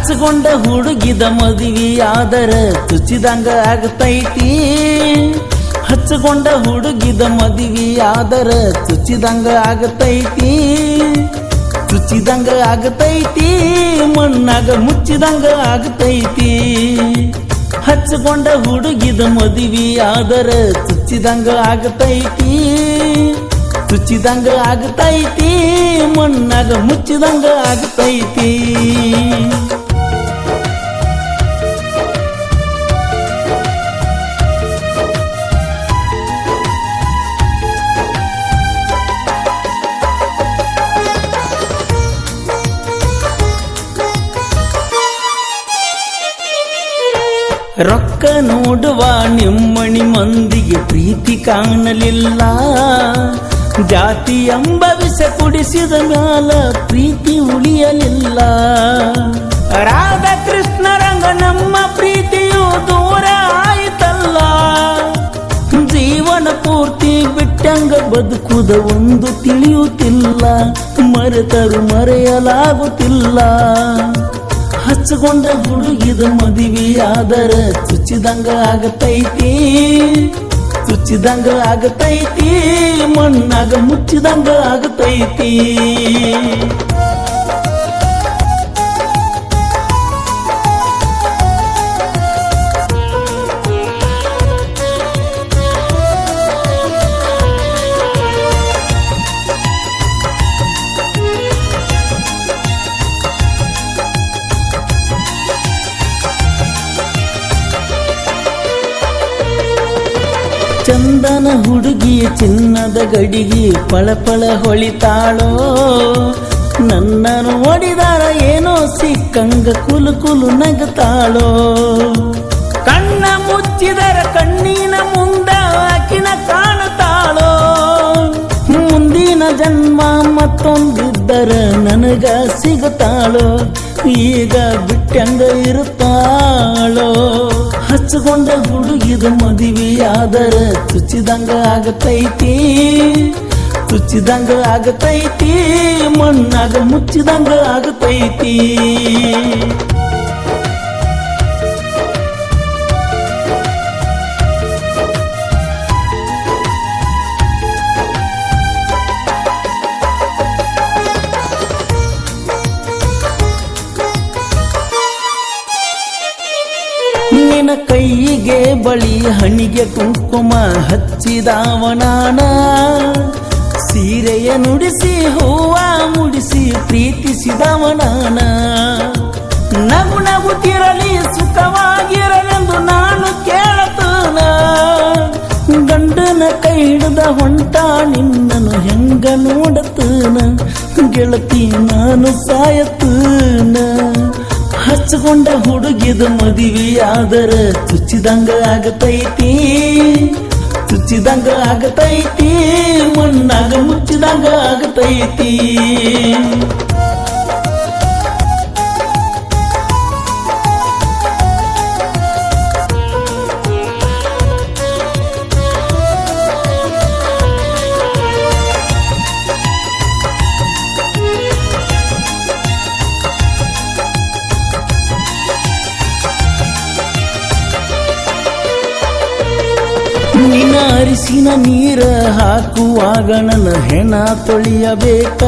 ಹಚ್ಚಗೊಂಡ ಹುಡುಗಿದ ಮದುವೆಯಾದರ ತುಚಿದಂಗ ಆಗತೈತಿ. ಹಚ್ಚಗೊಂಡ ಹುಡುಗಿದ ಮದುವೆಯಾದರ ತುಚಿದಂಗ ಆಗತೈತಿ. ತುಚಿದಂಗ ಆಗತೈತಿ, ಮಣ್ಣಾಗ ಮುಚ್ಚಿದಂಗ ಆಗತೈತಿ. ಹಚ್ಚಗೊಂಡ ಹುಡುಗಿದ ಮದುವೆಯಾದರ ತುಚಿದಂಗ ಆಗತೈತಿ. ತುಚಿದಂಗ ಆಗತೈತಿ, ಮಣ್ಣಾಗ ಮುಚ್ಚಿದಂಗ ಆಗತೈತಿ. ರೊಕ್ಕ ನೋಡುವ ನಿಮ್ಮಣಿ ಮಂದಿಗೆ ಪ್ರೀತಿ ಕಾಣಲಿಲ್ಲ. ಜಾತಿ ಎಂಬ ವಿಷ ಕುಡಿಸಿದ ಮ್ಯಾಲ ಪ್ರೀತಿ ಉಳಿಯಲಿಲ್ಲ. ರಾಧಾ ಕೃಷ್ಣ ರಂಗ ನಮ್ಮ ಪ್ರೀತಿಯು ದೂರ ಆಯಿತಲ್ಲ. ಜೀವನ ಪೂರ್ತಿ ಬಿಟ್ಟಂಗ ಬದುಕುದ ಒಂದು ತಿಳಿಯುತ್ತಿಲ್ಲ. ಮರೆತರು ಮರೆಯಲಾಗುತ್ತಿಲ್ಲ. ಹಚ್ಚಗೊಂಡ ಹುಡುಗಿದ ಮದುವೆಯಾದರ ತುಚಿದಂಗ ಆಗತೈತಿ. ತುಚಿದಂಗ ಆಗತೈತಿ, ಮಣ್ಣಾಗ ಮುಚ್ಚಿದಂಗ ಆಗತೈತಿ. ಚಂದನ ಹುಡುಗಿಯ ಚಿನ್ನದ ಗಡಿಗೆ ಪಳಪಳ ಹೊಳಿತಾಳೋ. ನನ್ನ ನೋಡಿದಾರ ಏನೋ ಸಿಕ್ಕಂಗ ಕುಲು ಕುಲು ನಗತಾಳೋ. ಕಣ್ಣ ಮುಚ್ಚಿದರ ಕಣ್ಣಿನ ಮುಂದ ಆಕಿನ ಕಾಣುತ್ತಾಳೋ. ಮುಂದಿನ ಜನ್ಮ ಮತ್ತೊಂದಿದ್ದರ ನನಗ ಸಿಗುತ್ತಾಳೋ. ಈಗ ಬಿಟ್ಟಂಗ ಇರುತ್ತಾಳೋ. ಹಚ್ಚಗೊಂಡ ಹುಡುಗಿದ ಮದುವೆಯಾದರ ತುಚಿದಂಗ ಆಗತೈತಿ. ತುಚಿದಂಗ ಆಗತೈತಿ, ಮಣ್ಣಾಗ ಮುಚ್ಚಿದಂಗ ಆಗತೈತಿ. ನಿನ್ನ ಕೈಗೆ ಬಳಿ ಹಣಿಗೆ ಕುಂಕುಮ ಹಚ್ಚಿದಾವನಾನ. ಸೀರೆಯ ನುಡಿಸಿ ಹೂವ ಮುಡಿಸಿ ಪ್ರೀತಿಸಿದವನಾನ. ನಗು ನಗುತ್ತಿರಲಿ ಸುಖವಾಗಿರಲೆಂದು ನಾನು ಕೇಳತನ. ಗಂಡನ ಕೈ ಹಿಡಿದ ಹೊಂಟ ನಿನ್ನನು ಹೆಂಗ ನೋಡತನ. ಗೆಳತಿ ನಾನು ಸಾಯತನ. ಹಚ್ಚಗೊಂಡ ಹುಡುಗಿದ ಮದುವೆಯಾದರ ತುಚಿದಂಗ ಆಗತೈತಿ. ತುಚಿದಂಗ ಆಗತೈತಿ, ಮಣ್ಣಾಗ ಮುಚ್ಚಿದಂಗ ಆಗತೈತಿ. ನಿನ್ನ ಅರಿಸಿನ ನೀರ ಹಾಕುವಾಗ ನನ್ನ ಹೆಣ ತೊಳೆಯಬೇಕ.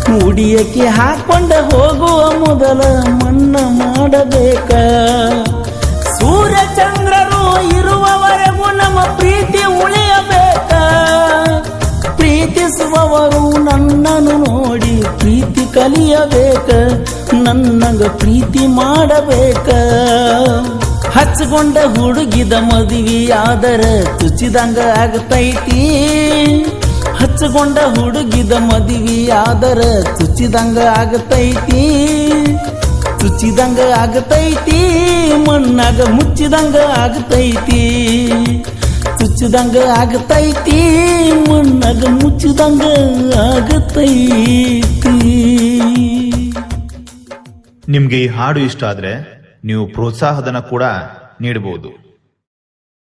ಮುಡಿಯಕ್ಕೆ ಹಾಕೊಂಡ ಹೋಗುವ ಮೊದಲ ಮಣ್ಣ ಮಾಡಬೇಕ. ಸೂರ್ಯ ಚಂದ್ರರು ಇರುವವರೆಗೂ ನಮ್ಮ ಪ್ರೀತಿ ಉಳಿಯಬೇಕ. ಪ್ರೀತಿಸುವವರು ನನ್ನನ್ನು ನೋಡಿ ಪ್ರೀತಿ ಕಲಿಯಬೇಕ. ನನ್ನಂಗ ಪ್ರೀತಿ ಮಾಡಬೇಕ. ಹಚ್ಚಗೊಂಡ ಹುಡುಗಿದ ಮದುವೆಯಾದರ ತುಚಿದಂಗ ಆಗತೈತಿ. ಹಚ್ಚಗೊಂಡ ಹುಡುಗಿದ ಮದುವೆಯಾದರ ತುಚಿದಂಗ ಆಗತೈತಿ. ತುಚಿದಂಗ ಆಗತೈತಿ, ಮಣ್ಣಾಗ ಮುಚ್ಚಿದಂಗ ಆಗತೈತಿ. ತುಚಿದಂಗ ಆಗತೈತಿ, ಮಣ್ಣಾಗ ಮುಚ್ಚಿದಂಗ ಆಗತೈತಿ. ನಿಮ್ಗೆ ಈ ಹಾಡು ಇಷ್ಟ ಆದ್ರೆ ನೀವು ಪ್ರೋತ್ಸಾಹಧನ ಕೂಡ ನೀಡಬಹುದು.